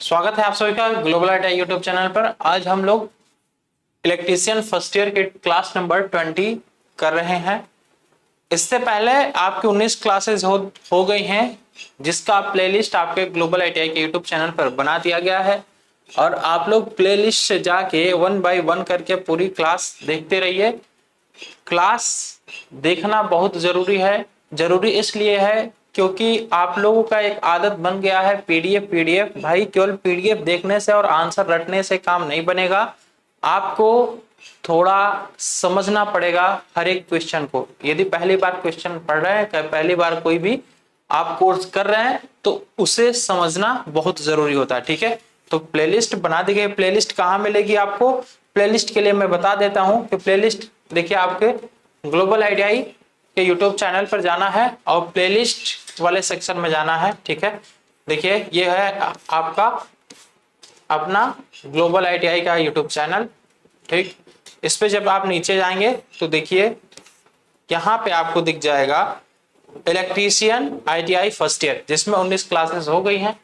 स्वागत है आप सभी का ग्लोबल आईटी यूट्यूब चैनल पर। आज हम लोग इलेक्ट्रीशियन फर्स्ट ईयर के क्लास नंबर 20 कर रहे हैं। इससे पहले आपकी 19 क्लासेस हो गई हैं, जिसका प्लेलिस्ट आपके ग्लोबल आईटीआई के यूट्यूब चैनल पर बना दिया गया है और आप लोग प्लेलिस्ट से जाके 1 बाय 1 करके पूरी क्लास देखते रहिए। क्लास देखना बहुत जरूरी है। जरूरी इसलिए है क्योंकि आप लोगों का एक आदत बन गया है पीडीएफ। भाई केवल पीडीएफ देखने से और आंसर रटने से काम नहीं बनेगा, आपको थोड़ा समझना पड़ेगा हर एक क्वेश्चन को। यदि पहली बार क्वेश्चन पढ़ रहे हैं, पहली बार कोई भी आप कोर्स कर रहे हैं, तो उसे समझना बहुत जरूरी होता है। ठीक है, तो प्लेलिस्ट बना दी गई। प्लेलिस्ट कहाँ मिलेगी आपको? प्लेलिस्ट के लिए मैं बता देता हूं कि प्लेलिस्ट देखिए, आपके ग्लोबल आईटीआई के यूट्यूब चैनल पर जाना है और प्लेलिस्ट वाले सेक्शन में जाना है। ठीक है, देखिए ये है आपका अपना ग्लोबल आईटीआई का यूट्यूब चैनल। ठीक, इस पे जब आप नीचे जाएंगे तो देखिए यहाँ पे आपको दिख जाएगा इलेक्ट्रीशियन आईटीआई फर्स्ट ईयर, जिसमें 19 क्लासेस हो गई हैं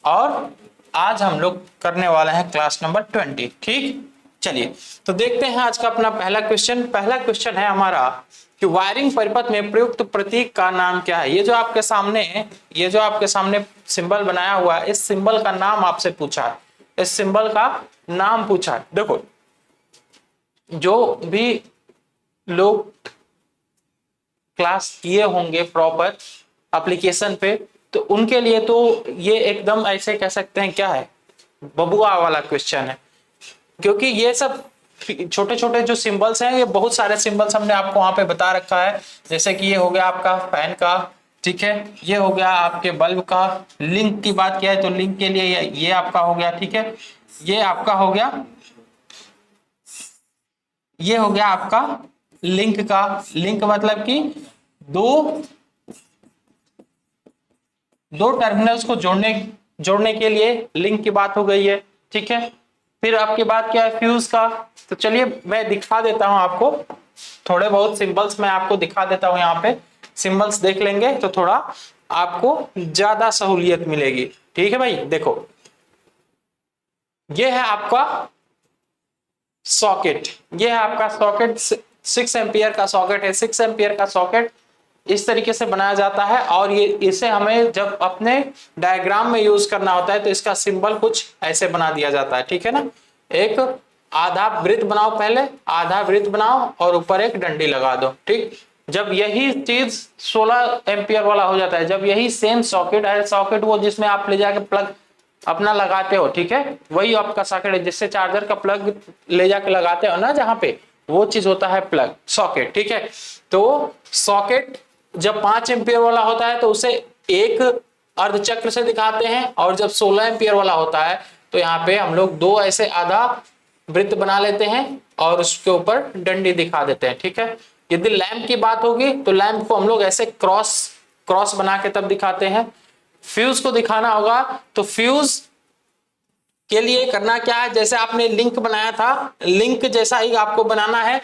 और आज हम लोग करने वाले हैं क्लास नंबर 20। ठीक, चलिए तो देखते हैं आज का अपना पहला क्वेश्चन। पहला क्वेश्चन है हमारा कि वायरिंग परिपथ में प्रयुक्त प्रतीक का नाम क्या है। ये जो आपके सामने सिंबल बनाया हुआ है, इस सिंबल का नाम आपसे पूछा है। इस सिंबल का नाम पूछा है। देखो, जो भी लोग क्लास किए होंगे प्रॉपर एप्लीकेशन पे, तो उनके लिए तो ये एकदम ऐसे कह सकते हैं क्या है, बबुआ वाला क्वेश्चन है। क्योंकि ये सब छोटे छोटे जो सिंबल्स हैं, ये बहुत सारे सिंबल्स हमने आपको वहां पे बता रखा है। जैसे कि ये हो गया आपका फैन का, ठीक है, ये हो गया आपके बल्ब का। लिंक की बात किया है तो लिंक के लिए ये आपका हो गया। ठीक है, ये आपका हो गया, ये हो गया आपका लिंक का। लिंक मतलब कि दो टर्मिनल्स को जोड़ने के लिए लिंक की बात हो गई है। ठीक है, फिर आपकी बात क्या है, फ्यूज का। तो चलिए मैं दिखा देता हूं आपको, थोड़े बहुत सिंबल्स मैं आपको दिखा देता हूं। यहाँ पे सिंबल्स देख लेंगे तो थोड़ा आपको ज्यादा सहूलियत मिलेगी। ठीक है भाई, देखो ये है आपका सॉकेट। ये है आपका सॉकेट, 6 एम्पियर का सॉकेट है। 6 एम्पियर का सॉकेट इस तरीके से बनाया जाता है और ये इसे हमें जब अपने डायग्राम में यूज करना होता है तो इसका सिंबल कुछ ऐसे बना दिया जाता है। ठीक है ना, एक आधा वृत्त बनाओ, पहले आधा वृत्त बनाओ और ऊपर एक डंडी लगा दो। ठीक, जब यही चीज 16 एम्पियर वाला हो जाता है, जब यही सेम सॉकेट है, सॉकेट वो जिसमें आप ले जाके प्लग अपना लगाते हो, ठीक है, वही आपका सॉकेट है जिससे चार्जर का प्लग ले जाके लगाते हो ना, जहां पे वो चीज होता है प्लग, सॉकेट। ठीक है, तो सॉकेट जब 5 एम्पियर वाला होता है तो उसे एक अर्धचक्र से दिखाते हैं, और जब 16 एम्पियर वाला होता है तो यहाँ पे हम लोग दो ऐसे आधा वृत्त बना लेते हैं और उसके ऊपर डंडी दिखा देते हैं। ठीक है, यदि लैंप की बात होगी तो लैंप को हम लोग ऐसे क्रॉस बना के तब दिखाते हैं। फ्यूज को दिखाना होगा तो फ्यूज के लिए करना क्या है, जैसे आपने लिंक बनाया था, लिंक जैसा ही आपको बनाना है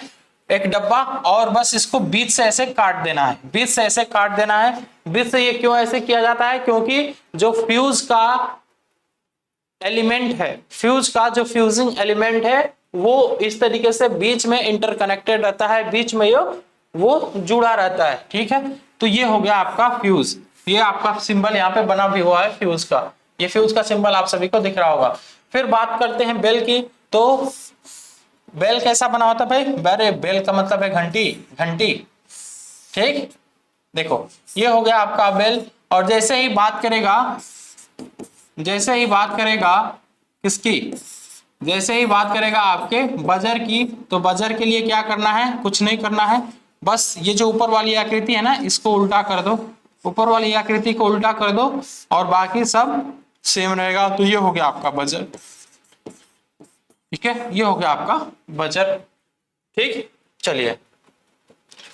एक डब्बा, और बस इसको बीच से ऐसे काट देना है। बीच से ऐसे काट देना है। बीच से ये क्यों ऐसे किया जाता है? क्योंकि जो फ्यूज का एलिमेंट है, फ्यूज का जो फ्यूजिंग एलिमेंट है, वो इस तरीके से बीच में इंटरकनेक्टेड रहता है, बीच में वो जुड़ा रहता है। ठीक है, तो ये हो गया आपका फ्यूज। ये आपका सिंबल यहाँ पे बना भी हुआ है फ्यूज का। ये फ्यूज का सिंबल आप सभी को दिख रहा होगा। फिर बात करते हैं बेल की। तो बेल कैसा बना होता है भाई? अरे बेल का मतलब है घंटी, घंटी। ठीक, देखो ये हो गया आपका बेल। और जैसे ही बात करेगा किसकी, जैसे ही बात करेगा आपके बजर की, तो बजर के लिए क्या करना है? कुछ नहीं करना है, बस ये जो ऊपर वाली आकृति है ना, इसको उल्टा कर दो, ऊपर वाली आकृति को उल्टा कर दो और बाकी सब सेम रहेगा। तो ये हो गया आपका बजर। ठीक है, ये हो गया आपका बजर। ठीक, चलिए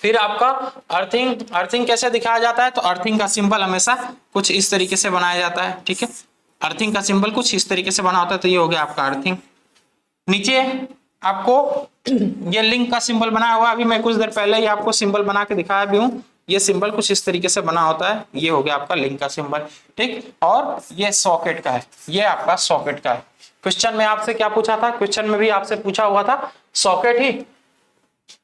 फिर आपका अर्थिंग कैसे दिखाया जाता है? तो अर्थिंग का सिंबल हमेशा कुछ इस तरीके से बनाया जाता है। ठीक है, अर्थिंग का सिंबल कुछ इस तरीके से बना होता है। तो ये हो गया आपका अर्थिंग। नीचे आपको ये लिंक का सिंबल बनाया हुआ, अभी मैं कुछ देर पहले ही आपको सिंबल बना के दिखाया भी हूं। ये सिंबल कुछ इस तरीके से बना होता है, ये हो गया आपका लिंक का सिंबल, ठीक। और ये सॉकेट का है, ये आपका सॉकेट का है। क्वेश्चन में आपसे क्या पूछा था, क्वेश्चन में भी आपसे पूछा हुआ था सॉकेट ही,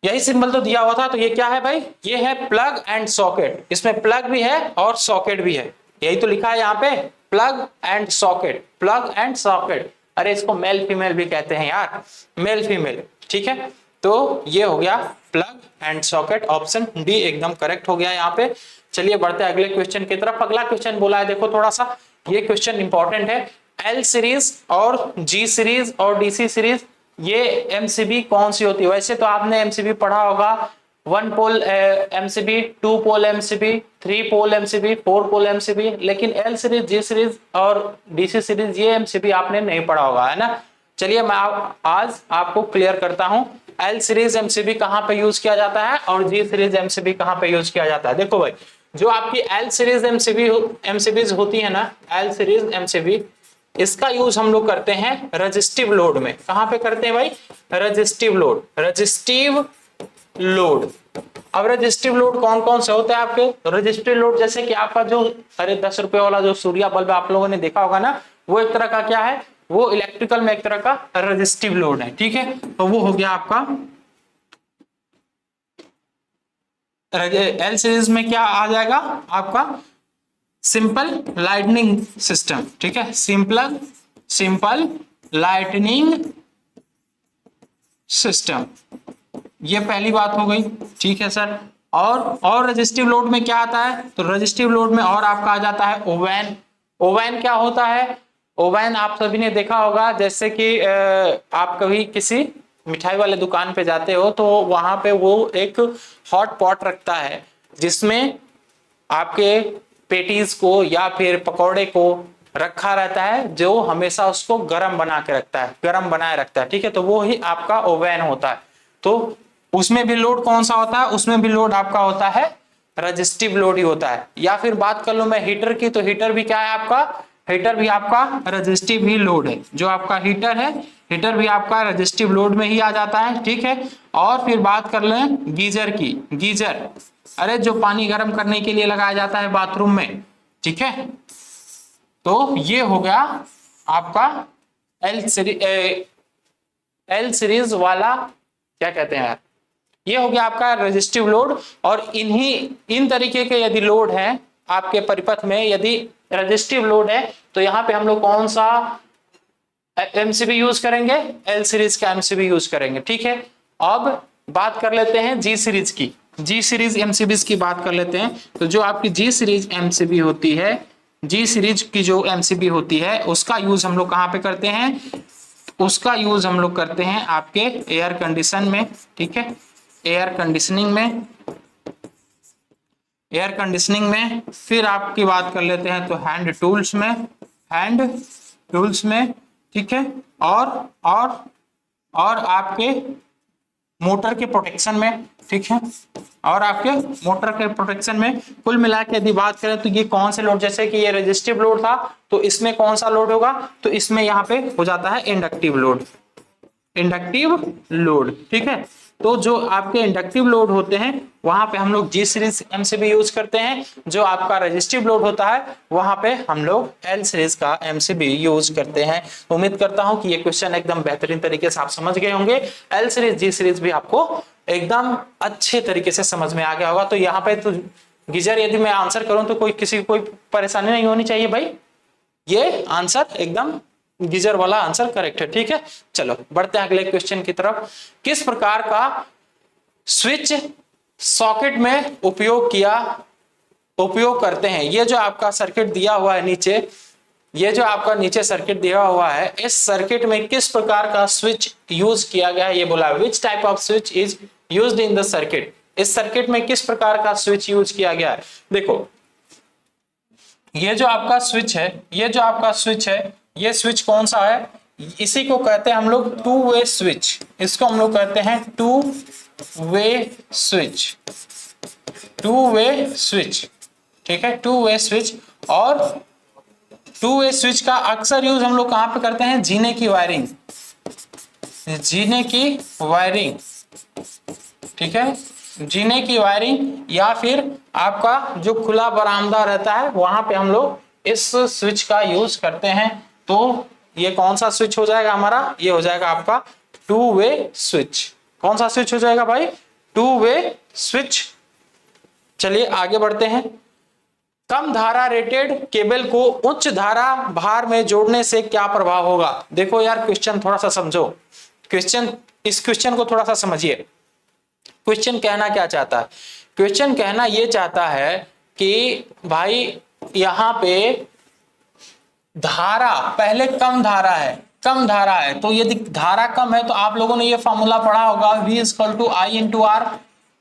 यही सिंबल तो दिया हुआ था। तो ये क्या है भाई, ये है प्लग एंड सॉकेट, इसमें प्लग भी है और सॉकेट भी है, यही तो लिखा है यहाँ पे, plug and socket, plug and socket. अरे इसको मेल फीमेल भी कहते हैं यार, मेल फीमेल, ठीक है। तो ये हो गया plug and socket, option D एकदम करेक्ट हो गया यहाँ पे। चलिए बढ़ते हैं अगले क्वेश्चन की तरफ। अगला क्वेश्चन बोला है, देखो थोड़ा सा ये क्वेश्चन इंपॉर्टेंट है। एल सीरीज और जी सीरीज और डीसी सीरीज, ये एमसीबी कौन सी होती है? वैसे तो आपने एमसीबी पढ़ा होगा, 1 पोल एमसीबी, 2 पोल एमसीबी, 3 पोल एमसीबी, 4 पोल एमसीबी, लेकिन एल सीरीज, जी सीरीज और डीसी सीरीज ये एमसीबी आपने नहीं पढ़ा होगा, है ना। चलिए मैं आज आपको क्लियर करता हूं, एल सीरीज एमसीबी कहां पे यूज किया जाता है और जी सीरीज एमसीबी कहां पे यूज किया जाता है। देखो भाई, जो आपकी एल सीरीज एमसीबीज होती है ना, एल सीरीज एमसीबी, इसका यूज हम लोग करते हैं रजिस्टिव लोड में। कहां पे करते हैं भाई, रजिस्टिव लोड, रजिस्टिव लोड। अब रजिस्टिव लोड कौन कौन से होते हैं आपके, रजिस्टिव लोड जैसे कि आपका जो, अरे 10 रुपए वाला जो सूर्या बल्ब आप लोगों ने देखा होगा ना, वो एक तरह का क्या है, वो इलेक्ट्रिकल में एक तरह का रजिस्टिव लोड है, ठीक है। तो वो हो गया आपका एल सीरीज में क्या आ जाएगा आपका, सिंपल लाइटनिंग सिस्टम, ठीक है, सिंपल लाइटनिंग सिस्टम, ये पहली बात हो गई, ठीक है सर। और रजिस्टिव लोड में क्या आता है, तो रजिस्टिव लोड में और आपका आ जाता है ओवैन। ओवैन क्या होता है, ओवैन आप सभी ने देखा होगा, जैसे कि आप कभी किसी मिठाई वाले दुकान पे जाते हो तो वहां पे वो एक हॉट पॉट रखता है जिसमें आपके पेटीज को या फिर पकौड़े को रखा रहता है, जो हमेशा उसको गर्म बना के रखता है, गर्म बनाए रखता है, ठीक है। तो वो ही आपका ओवन होता है। तो उसमें भी लोड कौन सा होता है, उसमें भी लोड आपका होता है रजिस्टिव लोड ही होता है। या फिर बात कर लो मैं हीटर की, तो हीटर भी क्या है आपका, हीटर भी आपका रजिस्टिव ही लोड है। जो आपका हीटर है, हीटर भी आपका रजिस्टिव लोड में ही आ जाता है, ठीक है। और फिर बात कर लें गीजर की, गीजर, अरे जो पानी गर्म करने के लिए लगाया जाता है बाथरूम में, ठीक है। तो ये हो गया आपका एल सीरीज वाला, क्या कहते हैं यार, ये हो गया आपका रजिस्टिव लोड। और इन तरीके के यदि लोड है आपके परिपथ में, यदि रजिस्टिव लोड है, तो यहाँ पे हम लोग कौन सा एमसीबी यूज करेंगे, एल सीरीज का एमसीबी यूज करेंगे, ठीक है। अब बात कर लेते हैं जी सीरीज की, जी सीरीज एमसीबीज की बात कर लेते हैं। तो जो आपकी जी सीरीज एमसीबी होती है, जी सीरीज की जो एमसीबी होती है, उसका यूज हम लोग कहाँ पे करते हैं, उसका यूज हम लोग करते हैं आपके एयर कंडीशन में, ठीक है, एयर कंडीशनिंग में, एयर कंडीशनिंग में। फिर आपकी बात कर लेते हैं तो हैंड टूल्स में, हैंड टूल्स में, ठीक है। और आपके मोटर के प्रोटेक्शन में, ठीक है, और आपके मोटर के प्रोटेक्शन में। कुल मिला के यदि बात करें तो ये कौन से लोड, जैसे कि ये रेजिस्टिव लोड था, तो इसमें कौन सा लोड होगा, तो इसमें यहाँ पे हो जाता है इंडक्टिव लोड, इंडक्टिव लोड, ठीक है। तो जो आपके इंडक्टिव लोड होते हैं वहां पे हम लोग जी सीरीज एमसीबी यूज करते हैं। जो आपका रजिस्टिव लोड होता है वहां पे हम लोग एल सीरीज का एमसीबी यूज करते हैं। उम्मीद करता हूं कि ये क्वेश्चन एकदम बेहतरीन तरीके से आप समझ गए होंगे। एल सीरीज जी सीरीज भी आपको एकदम अच्छे तरीके से समझ में आ गया होगा। तो यहाँ पे तो गीजर यदि मैं आंसर करूं तो किसी को कोई परेशानी नहीं होनी चाहिए भाई, ये आंसर एकदम गीजर वाला आंसर करेक्ट है, ठीक है। चलो बढ़ते हैं अगले क्वेश्चन की तरफ। किस प्रकार का स्विच सॉकेट में उपयोग करते हैं। ये जो आपका सर्किट दिया हुआ है नीचे, ये जो आपका नीचे सर्किट दिया हुआ है, इस सर्किट में किस प्रकार का स्विच यूज किया गया है, ये बोला which type off switch is used in the circuit. इस सर्किट में किस प्रकार का स्विच यूज किया गया है। देखो ये जो आपका स्विच है, ये जो आपका स्विच है, ये स्विच कौन सा है, इसी को कहते हैं हम लोग टू वे स्विच। इसको हम लोग कहते हैं two way switch, two way switch, ठीक है, टू वे स्विच। और टू वे स्विच का अक्सर यूज हम लोग कहां पे करते हैं, जीने की वायरिंग, जीने की वायरिंग, ठीक है, जीने की वायरिंग या फिर आपका जो खुला बरामदा रहता है वहां पे हम लोग इस स्विच का यूज करते हैं। तो ये कौन सा स्विच हो जाएगा हमारा, ये हो जाएगा आपका टू वे स्विच। कौन सा स्विच हो जाएगा भाई, टू वे स्विच। चलिए आगे बढ़ते हैं। कम धारा रेटेड केबल को उच्च धारा भार में जोड़ने से क्या प्रभाव होगा। देखो यार क्वेश्चन थोड़ा सा समझो, इस क्वेश्चन को थोड़ा सा समझिए। क्वेश्चन कहना क्या चाहता है, क्वेश्चन कहना यह चाहता है कि भाई यहां पे धारा पहले कम धारा है, कम धारा है, तो यदि धारा कम है तो आप लोगों ने ये फॉर्मूला पढ़ा होगा V equal to I into R.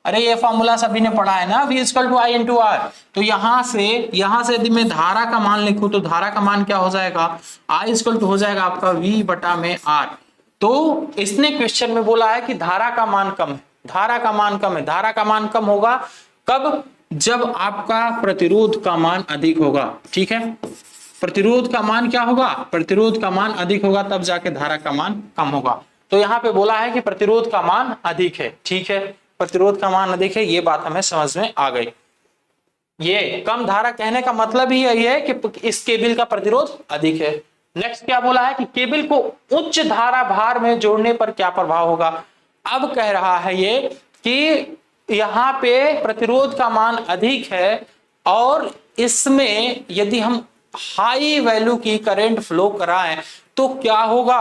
अरे ये फॉर्मूला सभी ने पढ़ा है ना, V equal to I into R. तो यहां से यदि मैं धारा का मान लिखूं तो धारा का मान क्या हो जाएगा, I इक्वल टू हो जाएगा आपका V बटा में R। तो इसने क्वेश्चन में बोला है कि धारा का मान कम है, धारा का मान कम है। धारा का मान कम होगा कब, जब आपका प्रतिरोध का मान अधिक होगा। ठीक है, प्रतिरोध का मान क्या होगा, प्रतिरोध का मान अधिक होगा तब जाके धारा का मान कम होगा। तो यहाँ पे बोला है कि प्रतिरोध का मान अधिक है। ठीक है, प्रतिरोध का मान अधिक है, ये बात हमें समझ में आ गई। ये कम धारा कहने का मतलब ही यही है कि इस केबल का प्रतिरोध अधिक है। नेक्स्ट क्या बोला है कि केबल को उच्च धारा भार में जोड़ने पर क्या प्रभाव होगा। अब कह रहा है ये कि यहाँ पे प्रतिरोध का मान अधिक है और इसमें यदि हम हाई वैल्यू की करंट फ्लो कराएं तो क्या होगा।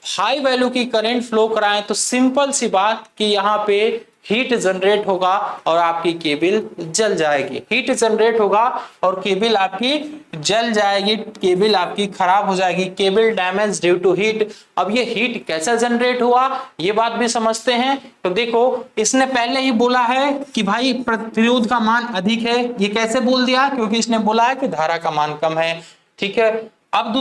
हाई वैल्यू की करंट फ्लो कराएं तो सिंपल सी बात कि यहाँ पे हीट जनरेट होगा और आपकी केबल जल जाएगी। हीट जनरेट होगा और केबल आपकी जल जाएगी, केबल आपकी खराब हो जाएगी, cable damage due to heat. अब ये हीट कैसे जनरेट हुआ ये बात भी समझते हैं। तो देखो इसने पहले ही बोला है कि भाई प्रतिरोध का मान अधिक है। ये कैसे बोल दिया, क्योंकि इसने बोला है कि धारा का मान कम है। ठीक है, अब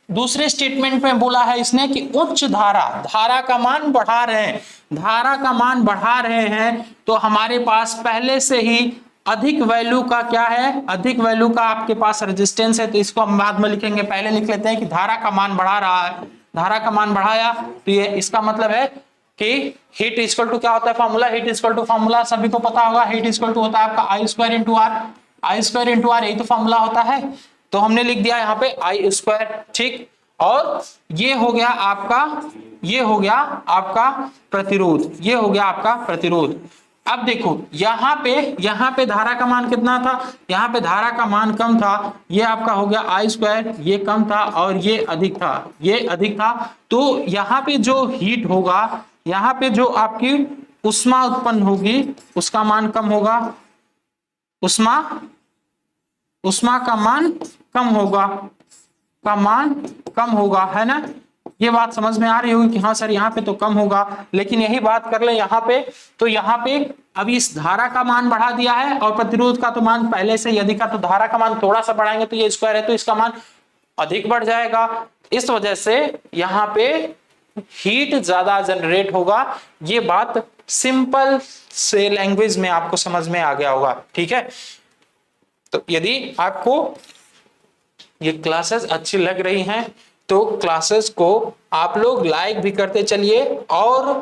दूसरे स्टेटमेंट में बोला है इसने कि उच्च धारा, धारा का मान बढ़ा रहे हैं, धारा का मान बढ़ा रहे हैं तो हमारे पास पहले से ही अधिक वैल्यू का क्या है, अधिक वैल्यू का आपके पास रेजिस्टेंस है। तो इसको हम बाद में लिखेंगे, पहले लिख लेते हैं कि धारा का मान बढ़ा रहा है, धारा का मान बढ़ाया तो ये इसका मतलब है कि हीट इक्वल टू क्या होता है formula, heat equal to formula सभी को पता होगा, हीट इक्वल टू होता है आपका I square into R. I square into R यही तो फॉर्मूला होता है, तो हमने लिख दिया यहाँ पे आई स्क्वायर। ठीक, और ये हो गया आपका, ये हो गया आपका प्रतिरोध, ये हो गया आपका प्रतिरोध। अब देखो यहाँ पे धारा का मान कितना था, यहाँ पे धारा का मान कम था, ये आपका हो गया आई स्क्वायर, ये कम था और ये अधिक था, ये अधिक था। तो यहाँ पे जो हीट होगा, यहाँ पे जो आपकी उष्मा उत्पन्न होगी उसका मान कम होगा, उष्मा का मान कम होगा, का मान कम होगा, है ना। ये बात समझ में आ रही होगी कि हाँ सर यहाँ पे तो कम होगा, लेकिन यही बात कर ले यहाँ पे, तो यहाँ पे अभी इस धारा का मान बढ़ा दिया है और प्रतिरोध का तो मान पहले से यदि का, तो धारा का मान थोड़ा सा बढ़ाएंगे तो ये स्क्वायर है तो इसका मान अधिक बढ़ जाएगा। इस वजह से यहाँ पे हीट ज्यादा जनरेट होगा। ये बात सिंपल से लैंग्वेज में आपको समझ में आ गया होगा। ठीक है, तो यदि आपको ये क्लासेस अच्छी लग रही हैं तो क्लासेस को आप लोग लाइक भी करते चलिए, और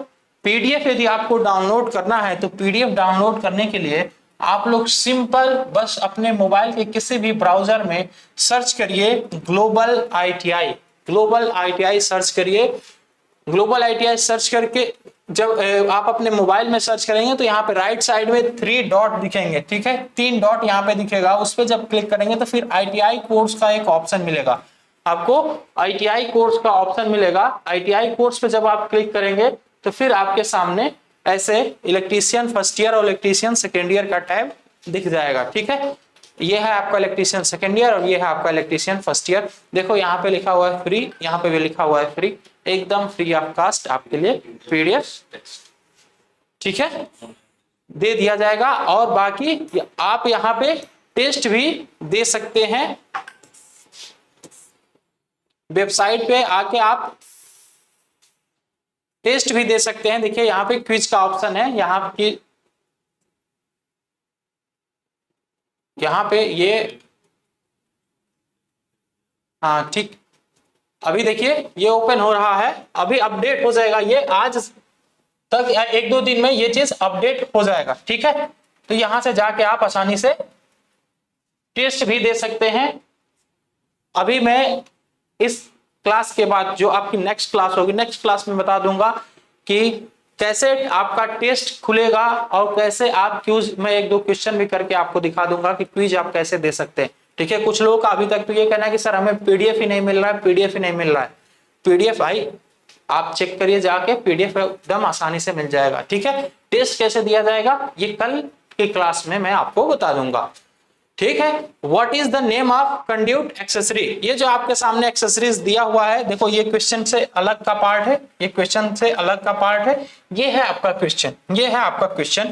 पीडीएफ यदि आपको डाउनलोड करना है तो पीडीएफ डाउनलोड करने के लिए आप लोग सिंपल बस अपने मोबाइल के किसी भी ब्राउजर में सर्च करिए global ITI, global ITI search करिए। ग्लोबल आईटीआई सर्च करके जब आप अपने मोबाइल में सर्च करेंगे तो यहाँ पे राइट साइड में 3 डॉट दिखेंगे। ठीक है, 3 डॉट यहाँ पे दिखेगा, उस पर जब क्लिक करेंगे तो फिर आईटीआई कोर्स का एक ऑप्शन मिलेगा आपको, आईटीआई कोर्स का ऑप्शन मिलेगा। आईटीआई कोर्स पे जब आप क्लिक करेंगे तो फिर आपके सामने ऐसे इलेक्ट्रीशियन फर्स्ट ईयर और इलेक्ट्रीशियन सेकेंड ईयर का टैब दिख जाएगा। ठीक है, ये है आपका इलेक्ट्रीशियन सेकेंड ईयर और ये है आपका इलेक्ट्रीशियन फर्स्ट ईयर। देखो यहाँ पे लिखा हुआ है फ्री, यहाँ पे भी लिखा हुआ है फ्री, एकदम फ्री ऑफ कास्ट आपके लिए पीडीएफ ठीक है दे दिया जाएगा। और बाकी आप यहाँ पे टेस्ट भी दे सकते हैं, वेबसाइट पे आके आप टेस्ट भी दे सकते हैं। देखिए यहाँ पे क्विज का ऑप्शन है, यहाँ पे ये, हाँ ठीक, अभी देखिए ये ओपन हो रहा है, अभी अपडेट हो जाएगा, ये आज तक या 1-2 दिन में ये चीज अपडेट हो जाएगा। ठीक है, तो यहां से जाके आप आसानी से टेस्ट भी दे सकते हैं। अभी मैं इस क्लास के बाद जो आपकी नेक्स्ट क्लास होगी, नेक्स्ट क्लास में बता दूंगा कि कैसे आपका टेस्ट खुलेगा और कैसे आप क्विज में 1-2 क्वेश्चन भी करके आपको दिखा दूंगा कि क्विज आप कैसे दे सकते हैं। ठीक है, कुछ लोगों का अभी तक तो ये कहना है कि सर हमें पीडीएफ ही नहीं मिल रहा है, पीडीएफ ही नहीं मिल रहा है। पीडीएफ भाई आप चेक करिए जाके, पीडीएफ एकदम आसानी से मिल जाएगा। ठीक है, टेस्ट कैसे दिया जाएगा ये कल की क्लास में मैं आपको बता दूंगा। ठीक है, what is the name of conduit accessory, ये जो आपके सामने एक्सेसरीज दिया हुआ है, देखो ये क्वेश्चन से अलग का पार्ट है, ये क्वेश्चन से अलग का पार्ट है, ये है आपका क्वेश्चन, ये है आपका क्वेश्चन।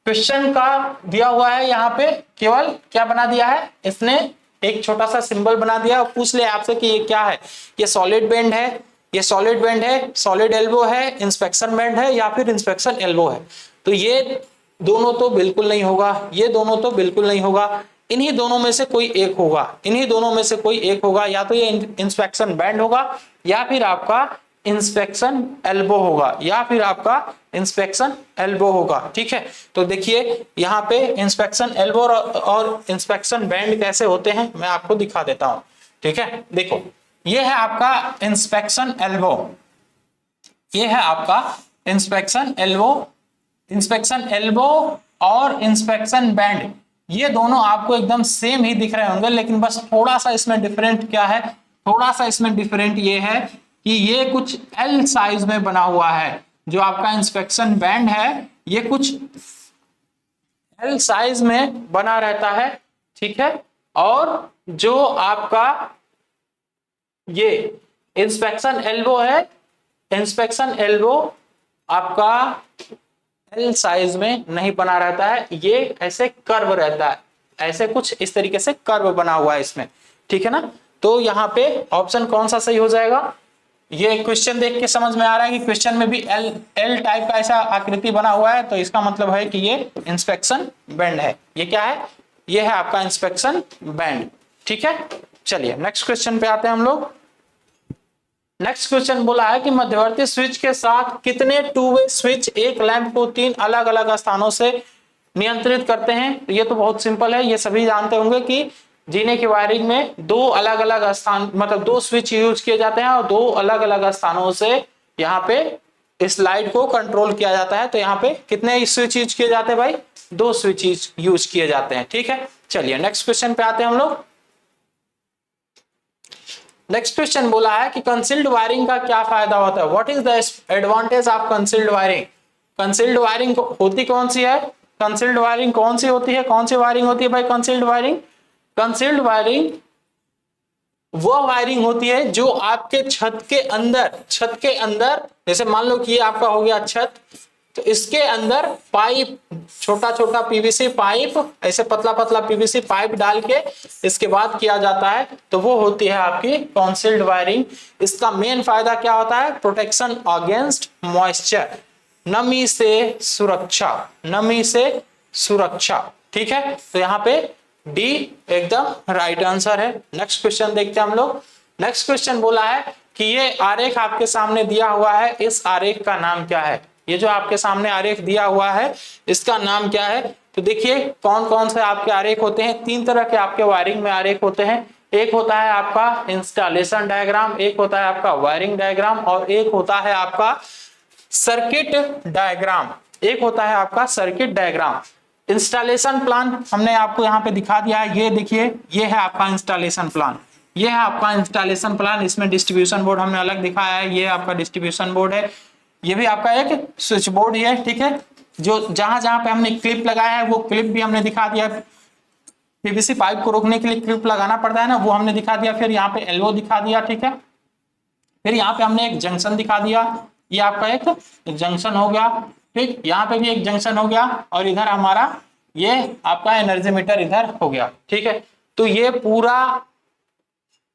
क्वेश्चन का दिया हुआ है यहाँ पे केवल क्या बना दिया है, इसने एक छोटा सा सिंबल बना दिया और पूछ लिया आपसे कि ये क्या है, ये सॉलिड बेंड है, ये सॉलिड बेंड है, सॉलिड एल्बो है, इंस्पेक्शन बेंड है या फिर इंस्पेक्शन एल्बो है। तो ये दोनों तो बिल्कुल नहीं होगा, ये दोनों तो बिल्कुल नहीं होगा, इन्हीं दोनों में से कोई एक होगा, इन्हीं दोनों में से कोई एक होगा, या तो ये इंस्पेक्शन बैंड होगा या फिर आपका इंस्पेक्शन एल्बो होगा, या फिर आपका इंस्पेक्शन एल्बो होगा। ठीक है, तो देखिए यहाँ पे इंस्पेक्शन एल्बो और इंस्पेक्शन बैंड कैसे होते हैं मैं आपको दिखा देता हूं। ठीक है, देखो ये है आपका इंस्पेक्शन एल्बो, ये है आपका इंस्पेक्शन एल्बो। इंस्पेक्शन एल्बो और इंस्पेक्शन बैंड ये दोनों आपको एकदम सेम ही दिख रहे होंगे, लेकिन बस थोड़ा सा इसमें डिफरेंट क्या है, थोड़ा सा इसमें डिफरेंट ये है कि ये कुछ एल साइज में बना हुआ है, जो आपका इंस्पेक्शन बैंड है ये कुछ एल साइज में बना रहता है। ठीक है, और जो आपका ये इंस्पेक्शन एल्बो है, इंस्पेक्शन एल्बो आपका एल साइज में नहीं बना रहता है, ये ऐसे कर्व रहता है, ऐसे कुछ इस तरीके से कर्व बना हुआ है इसमें। ठीक है ना, तो यहाँ पे ऑप्शन कौन सा सही हो जाएगा, ये क्वेश्चन देख के समझ में आ रहा है कि क्वेश्चन में भी एल टाइप का ऐसा आकृति बना हुआ है, तो इसका मतलब है कि ये इंस्पेक्शन बैंड है। ये क्या है, ये है आपका इंस्पेक्शन बैंड। ठीक है, चलिए नेक्स्ट क्वेश्चन पे आते हैं हम लोग। नेक्स्ट क्वेश्चन बोला है कि मध्यवर्ती स्विच के साथ कितने टू वे स्विच एक लैंप को 3 अलग अलग स्थानों से नियंत्रित करते हैं। ये तो बहुत सिंपल है, ये सभी जानते होंगे कि जीने की वायरिंग में 2 अलग अलग स्थान मतलब 2 स्विच यूज किए जाते हैं और 2 अलग अलग स्थानों से यहाँ पे इस लाइट को कंट्रोल किया जाता है। तो यहाँ पे कितने स्विच यूज किए जाते हैं भाई, 2 स्विच यूज किए जाते हैं। ठीक है, चलिए नेक्स्ट क्वेश्चन पे आते हैं हम लोग। नेक्स्ट क्वेश्चन बोला है कि कंसील्ड वायरिंग का क्या फायदा होता है, what is the advantage of concealed wiring. Concealed wiring होती कौन सी है, कंसील्ड वायरिंग कौन सी होती है, कौन सी वायरिंग होती है भाई कंसील्ड वायरिंग। कंसील्ड वायरिंग वो वायरिंग होती है जो आपके छत के अंदर जैसे मान लो कि ये आपका हो गया छत, तो इसके अंदर पाइप, छोटा छोटा पीवीसी पाइप, ऐसे पतला पतला पीवीसी पाइप डाल के इसके बाद किया जाता है, तो वो होती है आपकी कंसील्ड वायरिंग। इसका मेन फायदा क्या होता है, प्रोटेक्शन अगेंस्ट मॉइस्चर, नमी से सुरक्षा, नमी से सुरक्षा। ठीक है, तो यहाँ पे डी एकदम राइट आंसर है। नेक्स्ट क्वेश्चन देखते हैं हम लोग। नेक्स्ट क्वेश्चन बोला है कि ये आरेख आपके सामने दिया हुआ है, इस आरेख का नाम क्या है। ये जो आपके सामने आरेख दिया हुआ है इसका नाम क्या है। तो देखिए कौन कौन से आपके आरेख होते हैं, 3 तरह के आपके वायरिंग में आरेख होते हैं। एक होता है आपका इंस्टॉलेशन डायग्राम, एक होता है आपका वायरिंग डायग्राम और एक होता है आपका सर्किट डायग्राम, एक होता है आपका सर्किट डायग्राम। इंस्टॉलेशन प्लान हमने आपको यहाँ पे दिखा दिया है, ये देखिए ये है आपका इंस्टॉलेशन प्लान, ये है आपका इंस्टॉलेशन प्लान। इसमें डिस्ट्रीब्यूशन बोर्ड हमने अलग दिखाया है, ये आपका डिस्ट्रीब्यूशन बोर्ड है, ये भी आपका एक स्विच बोर्ड ही है। ठीक है, जो जहां जहां पे हमने क्लिप लगाया है वो क्लिप भी हमने दिखा दिया, पीवीसी पाइप को रोकने के लिए क्लिप लगाना पड़ता है ना, वो हमने दिखा दिया। फिर यहाँ पे एल्बो दिखा दिया। ठीक है, फिर यहाँ पे हमने एक जंक्शन दिखा दिया, ये आपका एक जंक्शन हो गया। ठीक, यहाँ पे भी एक जंक्शन हो गया और इधर हमारा ये आपका एनर्जी मीटर इधर हो गया। ठीक है, तो ये पूरा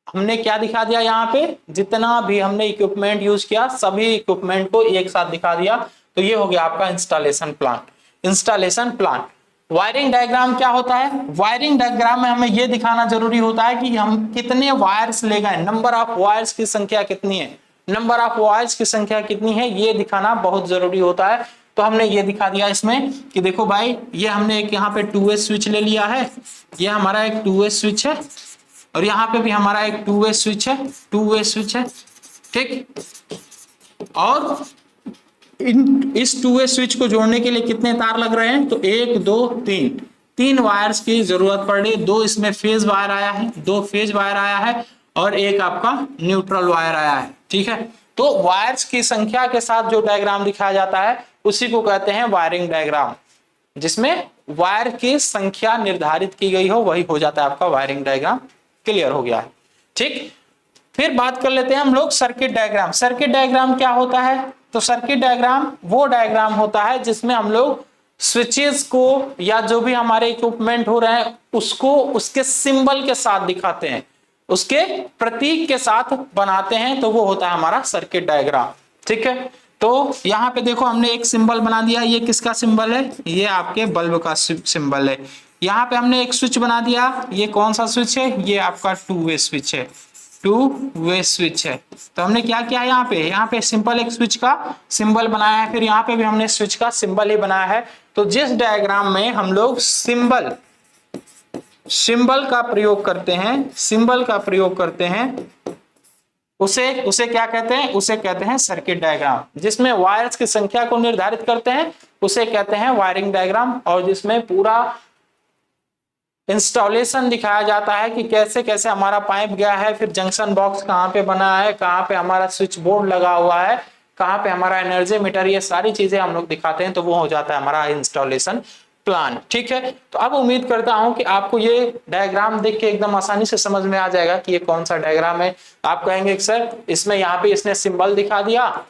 हमने क्या दिखा दिया, यहाँ पे जितना भी हमने इक्विपमेंट यूज किया सभी इक्विपमेंट को एक साथ दिखा दिया। तो ये हो गया आपका installation plan. Installation plan. Wiring diagram क्या होता है, वायरिंग डायग्राम में हमें ये दिखाना जरूरी होता है कि हम कितने वायर्स ले गए, नंबर ऑफ वायर्स की संख्या कितनी है। नंबर ऑफ वायर्स की संख्या कितनी है ये दिखाना बहुत जरूरी होता है। तो हमने ये दिखा दिया इसमें कि देखो भाई ये हमने एक यहाँ पे 2 वे स्विच ले लिया है, ये हमारा एक 2 वे स्विच है और यहाँ पे भी हमारा एक 2 वे स्विच है, 2 वे स्विच है, ठीक। और इस 2 वे स्विच को जोड़ने के लिए कितने तार लग रहे हैं, तो 1 2 3 3 वायर्स की जरूरत पड़ रही है। 2 इसमें फेज वायर आया है, 2 फेज वायर आया है और एक आपका न्यूट्रल वायर आया है, ठीक है। तो वायर्स की संख्या के साथ जो डायग्राम दिखाया जाता है उसी को कहते हैं वायरिंग डायग्राम, जिसमें वायर की संख्या निर्धारित की गई हो वही हो जाता है आपका वायरिंग डायग्राम। क्लियर हो गया है, ठीक। फिर बात कर लेते हैं हम लोग सर्किट डायग्राम। सर्किट डायग्राम क्या होता है, तो सर्किट डायग्राम वो डायग्राम होता है जिसमें हम लोग स्विचेस को या जो भी हमारे इक्विपमेंट हो रहे हैं उसको उसके सिंबल के साथ दिखाते हैं, उसके प्रतीक के साथ बनाते हैं, तो वो होता है हमारा सर्किट डायग्राम, ठीक है। तो यहाँ पे देखो हमने एक सिंबल बना दिया, ये किसका सिंबल है, ये आपके बल्ब का सिंबल है। यहाँ पे हमने एक स्विच बना दिया, ये कौन सा स्विच है, ये आपका 2 वे स्विच है, 2 वे स्विच है। तो हमने क्या किया यहाँ पे सिंपल एक स्विच का सिंबल बनाया है, फिर यहाँ पे भी हमने स्विच का सिंबल ही बनाया है। तो जिस डायग्राम में हम लोग सिंबल का प्रयोग करते हैं, सिंबल का प्रयोग करते हैं उसे क्या कहते हैं, उसे कहते हैं सर्किट डायग्राम। जिसमें वायर्स की संख्या को निर्धारित करते हैं उसे कहते हैं वायरिंग डायग्राम, और जिसमें पूरा इंस्टॉलेशन दिखाया जाता है कि कैसे कैसे हमारा पाइप गया है, फिर जंक्शन बॉक्स कहाँ पे बना है, कहाँ पे हमारा स्विच बोर्ड लगा हुआ है, कहाँ पे हमारा एनर्जी मीटर, ये सारी चीजें हम लोग दिखाते हैं। तो वो हो जाता है हमारा इंस्टॉलेशन प्लान, ठीक है। तो अब उम्मीद करता हूं कि आपको ये डायग्राम देख के एकदम आसानी से समझ में आ जाएगा कि ये कौन सा डायग्राम है। आप कहेंगे सर इसमें यहाँ पे इसने सिंबल दिखा दिया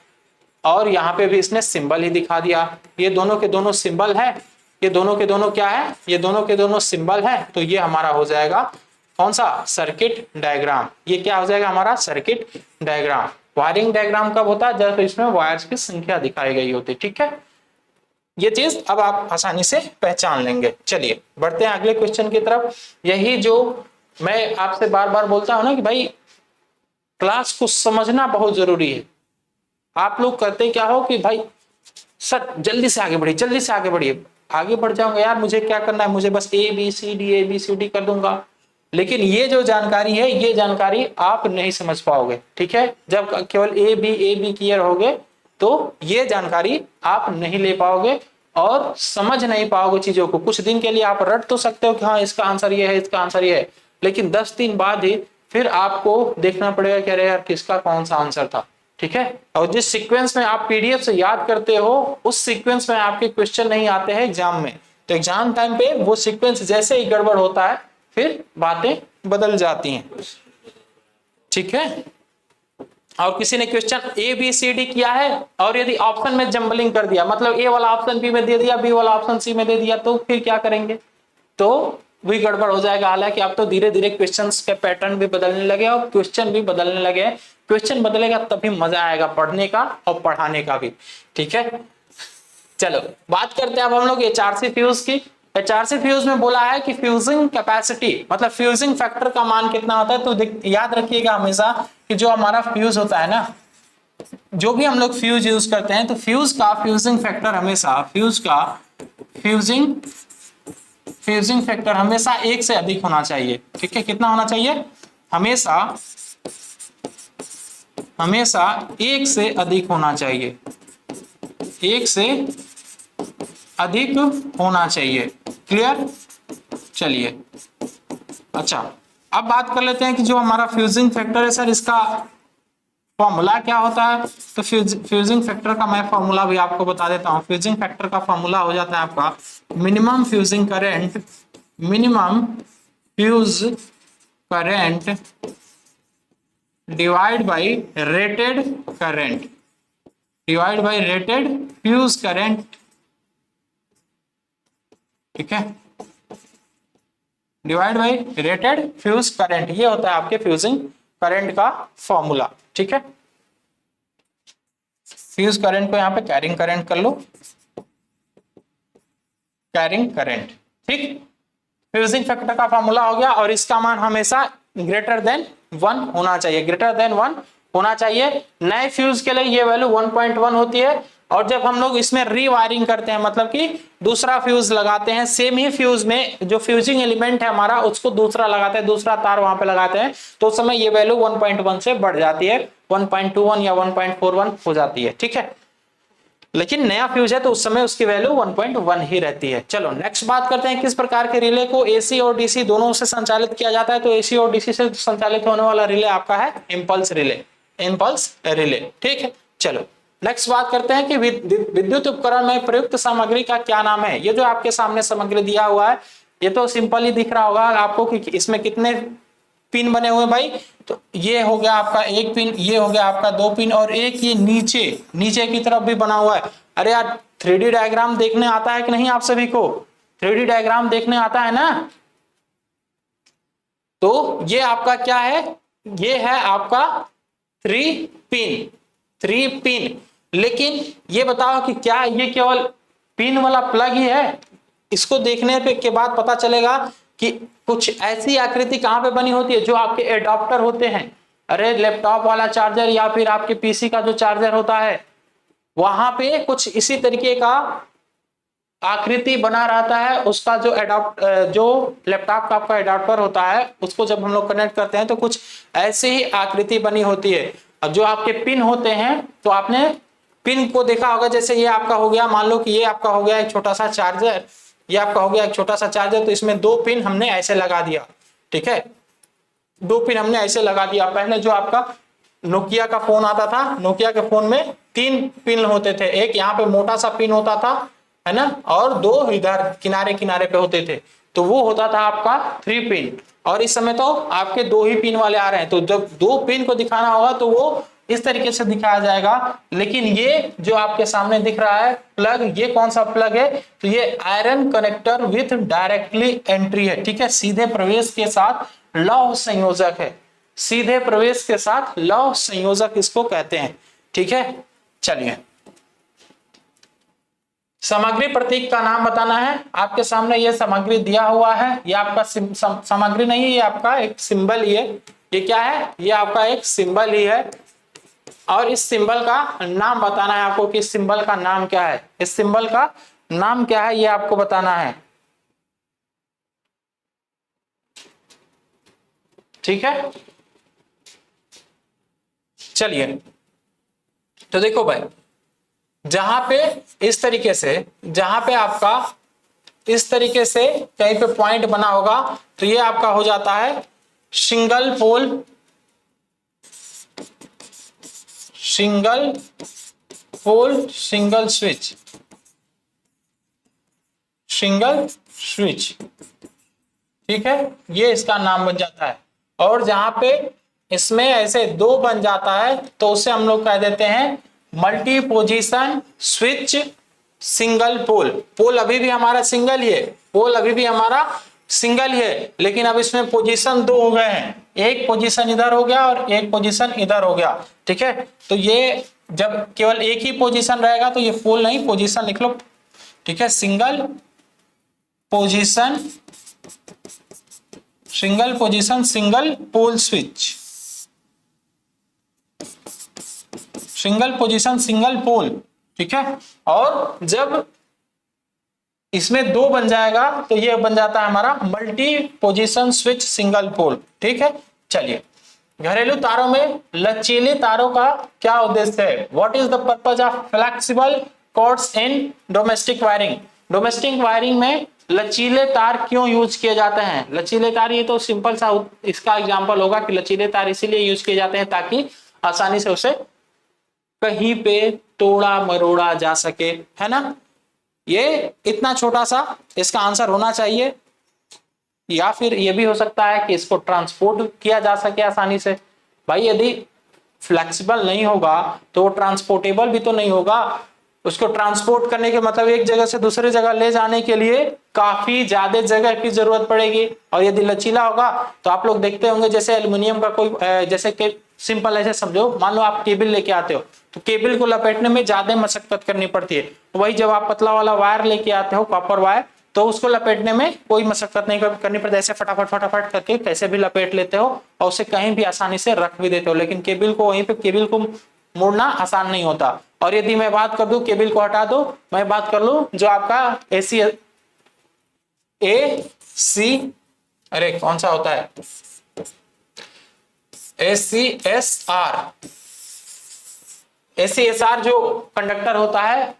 और यहाँ पे भी इसने सिंबल ही दिखा दिया, ये दोनों के दोनों सिंबल है, ये दोनों के दोनों क्या है, ये दोनों के दोनों सिंबल है। तो ये हमारा हो जाएगा कौन सा, सर्किट डायग्राम। ये क्या हो जाएगा हमारा सर्किट डायग्राम। वायरिंग डायग्राम कब होता है, जब इसमें वायर्स की संख्या दिखाई गई होती, ठीक है। ये चीज अब आप आसानी से पहचान लेंगे। चलिए बढ़ते हैं अगले क्वेश्चन की तरफ। यही जो मैं आपसे बार बार बोलता हूं ना कि भाई क्लास को समझना बहुत जरूरी है। आप लोग करते क्या हो कि भाई सर जल्दी से आगे बढ़िए, जल्दी से आगे बढ़िए, आगे बढ़ जाऊंगा यार, मुझे क्या करना है, मुझे बस ABCD कर दूंगा। लेकिन ये जो जानकारी है ये जानकारी आप नहीं समझ पाओगे, ठीक है। जब केवल ए बी क्लियर होगे तो ये जानकारी आप नहीं ले पाओगे और समझ नहीं पाओगे चीजों को। कुछ दिन के लिए आप रट तो सकते हो कि हाँ इसका आंसर ये है, इसका आंसर ये है, लेकिन 10 दिन बाद ही फिर आपको देखना पड़ेगा कि अरे यार किसका कौन सा आंसर था, ठीक है। और जिस सीक्वेंस में आप PDF से याद करते हो उस सीक्वेंस में आपके क्वेश्चन नहीं आते हैं एग्जाम में। तो एग्जाम टाइम पे वो सीक्वेंस जैसे ही गड़बड़ होता है फिर बातें बदल जाती हैं, ठीक है। और किसी ने क्वेश्चन ABCD किया है और यदि ऑप्शन में जंबलिंग कर दिया, मतलब ए वाला ऑप्शन बी में दे दिया, बी वाला ऑप्शन सी में दे दिया, तो फिर क्या करेंगे, तो भी गड़बड़ हो जाएगा। हालांकि अब तो धीरे धीरे क्वेश्चंस के पैटर्न भी बदलने लगे और क्वेश्चन भी बदलने लगे। क्वेश्चन बदलेगा तभी मजा आएगा पढ़ने का और पढ़ाने का भी, ठीक है। चलो बात करते हैं अब हम लोग HRC फ्यूज की। HRC फ्यूज में बोला है कि फ्यूजिंग कैपेसिटी मतलब फ्यूजिंग फैक्टर का मान कितना होता है। तो याद रखिएगा हमेशा कि जो हमारा फ्यूज होता है ना, जो भी हम लोग फ्यूज यूज करते हैं तो फ्यूज का फ्यूजिंग फैक्टर हमेशा फ्यूजिंग फैक्टर हमेशा 1 से अधिक होना चाहिए, ठीक है। कितना होना चाहिए, हमेशा 1 से अधिक होना चाहिए, 1 से अधिक होना चाहिए। क्लियर, चलिए अच्छा अब बात कर लेते हैं कि जो हमारा फ्यूजिंग फैक्टर है सर इसका फॉर्मूला क्या होता है। तो फ्यूजिंग फैक्टर का मैं फॉर्मूला भी आपको बता देता हूं। फ्यूजिंग फैक्टर का फॉर्मूला हो जाता है आपका minimum fuse current divide by rated fuse current, ठीक है, divide by rated fuse current. ये होता है आपके फ्यूजिंग करंट का फॉर्मूला, ठीक है। फ्यूज करंट को यहां पे कैरिंग करंट कर लो, कैरिंग करंट, ठीक। फ्यूजिंग फैक्टर का फॉर्मूला हो गया और इसका मान हमेशा ग्रेटर देन 1 होना चाहिए, ग्रेटर देन 1 होना चाहिए। नए फ्यूज के लिए ये वैल्यू 1.1 होती है। और जब हम लोग इसमें रीवायरिंग करते हैं, मतलब कि दूसरा फ्यूज लगाते हैं, सेम ही फ्यूज में जो फ्यूजिंग एलिमेंट है हमारा उसको दूसरा लगाते हैं, दूसरा तार वहां पे लगाते हैं, तो उस समय ये वैल्यू 1.1 से बढ़ जाती है, 1.21 या 1.41 हो जाती है। ठीक है, लेकिन नया फ्यूज है तो उस समय उसकी वैल्यू 1.1 ही रहती है। चलो नेक्स्ट बात करते हैं किस प्रकार के रिले को एसी और डीसी दोनों से संचालित किया जाता है। तो एसी और डीसी से संचालित होने वाला रिले आपका है इंपल्स रिले, इंपल्स रिले। ठीक है, चलो नेक्स्ट बात करते हैं कि विद्युत उपकरण में प्रयुक्त सामग्री का क्या नाम है। ये जो आपके सामने सामग्री दिया हुआ है ये तो सिंपल ही दिख रहा होगा आपको कि इसमें कितने पिन बने हुए भाई। तो ये हो गया आपका एक पिन, ये हो गया आपका दो पिन, और एक ये नीचे नीचे की तरफ भी बना हुआ है। अरे यार 3D डायग्राम देखने आता है कि नहीं आप सभी को? 3D डायग्राम देखने आता है ना? तो ये आपका क्या है, ये है आपका 3 पिन। लेकिन ये बताओ कि क्या ये केवल पिन वाला प्लग ही है? इसको देखने पे के बाद पता चलेगा कि कुछ ऐसी आकृति कहां पे बनी होती है जो आपके एडाप्टर होते हैं। अरे लैपटॉप वाला चार्जर या फिर आपके पीसी का जो चार्जर होता है वहां पे कुछ इसी तरीके का आकृति बना रहता है। उसका जो जो लैपटॉप का आपका एडाप्टर होता है उसको जब हम लोग कनेक्ट करते हैं तो कुछ ऐसी ही आकृति बनी होती है। अब जो आपके पिन होते हैं तो आपने पिन को देखा होगा, जैसे ये आपका हो गया, मान लो कि ये आपका हो गया एक छोटा सा चार्जर, ये आपका हो गया एक छोटा सा चार्जर, तो इसमें दो पिन हमने ऐसे लगा दिया। ठीक है, दो पिन हमने ऐसे लगा दिया। पहले जो आपका नोकिया का फोन आता था, नोकिया के फोन में 3 पिन होते थे, एक यहाँ पे मोटा सा पिन होता था है ना, और 2 इधर किनारे किनारे पे होते थे, तो वो होता था आपका 3 पिन। और इस समय तो आपके 2 ही पिन वाले आ रहे हैं, तो जब 2 पिन को दिखाना होगा तो वो इस तरीके से दिखाया जाएगा। लेकिन ये जो आपके सामने दिख रहा है प्लग, ये कौन सा प्लग है? तो ये iron connector with directly entry है। ठीक है, सीधे प्रवेश के साथ लौह संयोजक है, सीधे प्रवेश के साथ लौह संयोजक इसको कहते हैं। ठीक है, चलिए सामग्री प्रतीक का नाम बताना है। आपके सामने ये सामग्री दिया हुआ है, ये आपका सामग्री नहीं है, ये आपका एक सिंबल ही है। ये क्या है? ये आपका एक सिंबल ही है, और इस सिंबल का नाम बताना है आपको कि इस सिंबल का नाम क्या है। इस सिंबल का नाम क्या है ये आपको बताना है। ठीक है, चलिए तो देखो भाई, जहां पे इस तरीके से, जहां पे आपका इस तरीके से कहीं पे पॉइंट बना होगा तो ये आपका हो जाता है single pole, single pole single switch, single switch. ठीक है, ये इसका नाम बन जाता है। और जहां पे इसमें ऐसे 2 बन जाता है तो उसे हम लोग कह देते हैं multi position switch single pole. Pole अभी भी हमारा सिंगल ही है, पोल अभी भी हमारा सिंगल ही है, लेकिन अब इसमें पोजीशन 2 हो गए हैं, एक पोजीशन इधर हो गया और एक पोजीशन इधर हो गया। ठीक है, तो ये जब केवल एक ही पोजीशन रहेगा तो ये पोल नहीं, पोजीशन लिख लो। ठीक है, single position single pole switch, single position single pole. ठीक है, और जब इसमें 2 बन जाएगा तो ये बन जाता है हमारा multi position switch single pole. ठीक है, चलिए घरेलू तारों में लचीले तारों का क्या उद्देश्य है? What is the purpose of flexible cords in domestic wiring? Domestic wiring में लचीले तार क्यों यूज किए जाते हैं? लचीले तार, ये तो सिंपल सा इसका एग्जांपल होगा कि लचीले तार इसीलिए यूज किए जाते हैं ताकि आसानी से उसे कहीं पे तोड़ा मरोड़ा जा सके, है ना। ये इतना छोटा सा इसका आंसर होना चाहिए, या फिर ये भी हो सकता है कि इसको ट्रांसपोर्ट किया जा सके आसानी से। भाई यदि फ्लेक्सिबल नहीं होगा तो वो ट्रांसपोर्टेबल भी तो नहीं होगा। उसको ट्रांसपोर्ट करने के मतलब एक जगह से दूसरे जगह ले जाने के लिए काफी ज्यादा जगह की जरूरत पड़ेगी। और यदि लचीला होगा तो आप लोग देखते होंगे जैसे एल्युमिनियम का कोई जैसे कि सिंपल ऐसे समझो, मान लो आप केबल लेके आते हो तो केबल को लपेटने में ज्यादा मशक्कत करनी पड़ती है। वही जब आप पतला वाला वायर लेके आते हो, कॉपर वायर, तो उसको लपेटने में कोई मशक्कत नहीं करनी पड़ती, ऐसे फटाफट फटाफट करके कैसे भी लपेट लेते हो और उसे कहीं भी आसानी से रख भी देते हो। लेकिन केबल को वहीं पे केबल को मोड़ना आसान नहीं होता। और यदि मैं बात कर दूं केबल को हटा दो, मैं बात कर लूं जो आपका अरे कौन सा होता है, ACSR जो कंडक्टर होता है,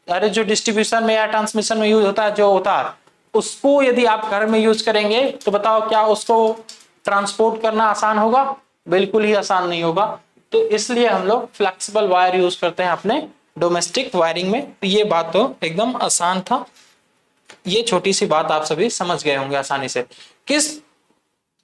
अरे जो डिस्ट्रीब्यूशन में या ट्रांसमिशन में यूज होता है, जो होता है उसको यदि आप घर में यूज करेंगे तो बताओ क्या उसको ट्रांसपोर्ट करना आसान होगा? बिल्कुल ही आसान नहीं होगा। तो इसलिए हम लोग फ्लेक्सिबल वायर यूज करते हैं अपने डोमेस्टिक वायरिंग में। तो ये बात तो एकदम आसान था, ये छोटी सी बात आप सभी समझ गए होंगे आसानी से। किस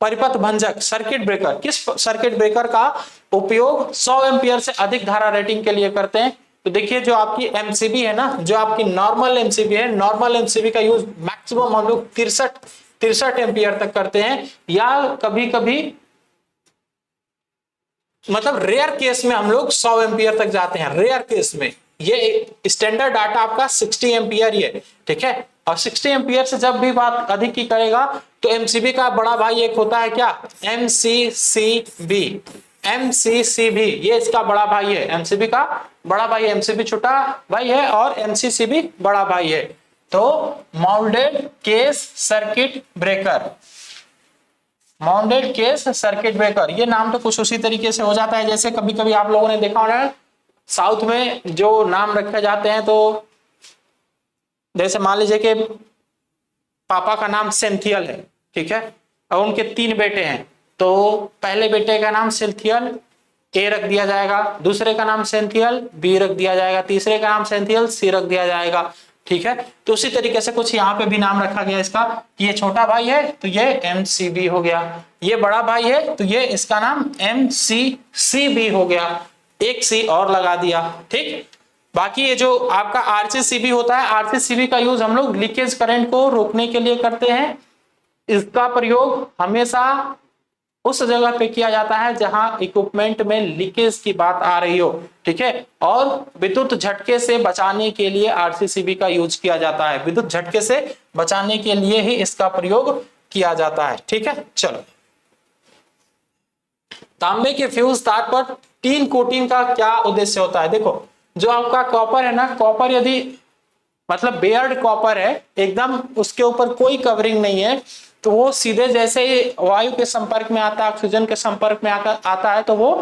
परिपथ भंजक सर्किट ब्रेकर, किस सर्किट ब्रेकर का उपयोग 100 एम्पियर से अधिक धारा रेटिंग के लिए करते हैं? तो देखिए जो आपकी एमसीबी है ना, जो आपकी नॉर्मल एमसीबी है, नॉर्मल एमसीबी का यूज मैक्सिमम हम लोग 63 एम्पियर तक करते हैं, या कभी कभी मतलब रेयर केस में हम लोग 100 एम्पियर तक जाते हैं, रेयर केस में। ये स्टैंडर्ड डाटा आपका 60 एम्पियर ही है, ठीक है। और 60 एम्पियर से जब भी बात अधिक की करेगा तो एमसीबी का बड़ा भाई एक होता है क्या, एमसीसीबी। एमसीसीबी ये इसका बड़ा भाई है, एमसीबी का बड़ा भाई, एमसीबी छोटा भाई है और एमसीसीबी बड़ा भाई है। तो mounted case circuit breaker, mounted case circuit breaker, ये नाम तो कुछ उसी तरीके से हो जाता है जैसे कभी कभी आप लोगों ने देखा होगा साउथ में जो नाम रखे जाते हैं, तो जैसे मान लीजिए कि पापा का नाम सेंथियल है, ठीक है, और उनके 3 बेटे हैं, तो पहले बेटे का नाम सेंथियल ए रख दिया जाएगा, दूसरे का नाम सेंथियल बी रख दिया जाएगा, तीसरे का नाम सेंथियल सी रख दिया जाएगा, ठीक है। तो उसी तरीके से कुछ यहाँ पे भी नाम रखा गया इसका कि ये छोटा भाई है तो ये एमसीबी हो गया, ये बड़ा भाई है तो ये इसका नाम एमसीसीबी हो गया, एक सी और लगा दिया, ठीक। बाकी ये जो आपका आरसीसीबी होता है, आरसीसीबी का यूज हम लोग लीकेज करंट को रोकने के लिए करते हैं। इसका प्रयोग हमेशा उस जगह पे किया जाता है जहां इक्विपमेंट में लीकेज की बात आ रही हो, ठीक है। और विद्युत झटके से बचाने के लिए आरसीसीबी का यूज किया जाता है, विद्युत झटके से बचाने के लिए ही इसका प्रयोग किया जाता है, ठीक है। चलो, तांबे के फ्यूज तार पर टीन कोटिंग का क्या उद्देश्य होता है? देखो जो आपका कॉपर है ना, कॉपर यदि मतलब बेयर्ड कॉपर है एकदम, उसके ऊपर कोई कवरिंग नहीं है, तो वो सीधे जैसे ही वायु के संपर्क में आता है, ऑक्सीजन के संपर्क में आता है, तो वो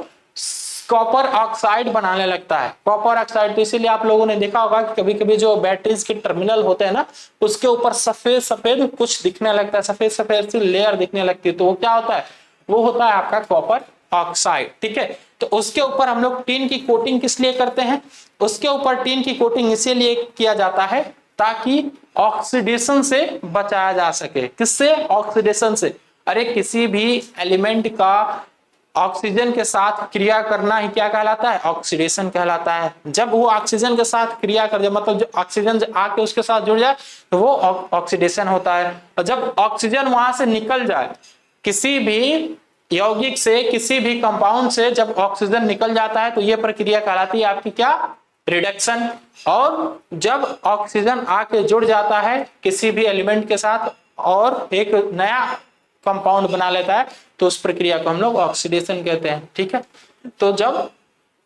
कॉपर ऑक्साइड बनाने लगता है, कॉपर ऑक्साइड। तो इसीलिए आप लोगों ने देखा होगा कि कभी कभी जो बैटरीज के टर्मिनल होते हैं ना, उसके ऊपर सफेद सफेद कुछ दिखने लगता है, सफेद सफेद सी लेयर दिखने लगती है, तो वो क्या होता है? वो होता है आपका कॉपर ऑक्साइड, ठीक है। तो उसके ऊपर हम लोग टीन की कोटिंग किस लिए करते हैं? उसके ऊपर टीन की कोटिंग इसीलिए किया जाता है ताकि ऑक्सीडेशन से बचाया जा सके। किससे? ऑक्सीडेशन से। अरे किसी भी एलिमेंट का ऑक्सीजन के साथ क्रिया करना ही क्या कहलाता है? ऑक्सीडेशन कहलाता है। जब वो ऑक्सीजन के साथ क्रिया कर जाए, मतलब जो ऑक्सीजन आके उसके साथ जुड़ जाए, तो वो ऑक्सीडेशन होता है। और जब ऑक्सीजन वहां से निकल जाए, किसी भी यौगिक से, किसी भी कंपाउंड से जब ऑक्सीजन निकल जाता है, तो ये प्रक्रिया कहलाती है आपकी क्या? रिडक्शन। और जब ऑक्सीजन आके जुड़ जाता है किसी भी एलिमेंट के साथ और एक नया कंपाउंड बना लेता है, तो उस प्रक्रिया को हम लोग ऑक्सीडेशन कहते हैं, ठीक है। तो जब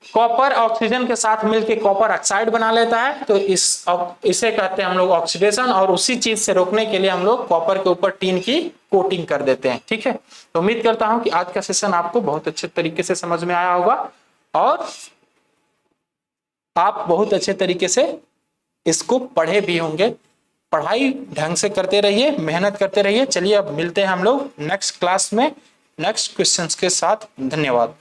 कॉपर ऑक्सीजन के साथ मिलकर कॉपर ऑक्साइड बना लेता है, तो इसे कहते हैं हम लोग ऑक्सीडेशन। और उसी चीज से रोकने के लिए हम लोग कॉपर के ऊपर टीन की कोटिंग कर देते हैं, ठीक है। तो उम्मीद करता हूं कि आज का सेशन आपको बहुत अच्छे तरीके से समझ में आया होगा और आप बहुत अच्छे तरीके से इसको पढ़े भी होंगे। पढ़ाई ढंग से करते रहिए, मेहनत करते रहिए। चलिए अब मिलते हैं हम लोग नेक्स्ट क्लास में नेक्स्ट क्वेश्चंस के साथ। धन्यवाद।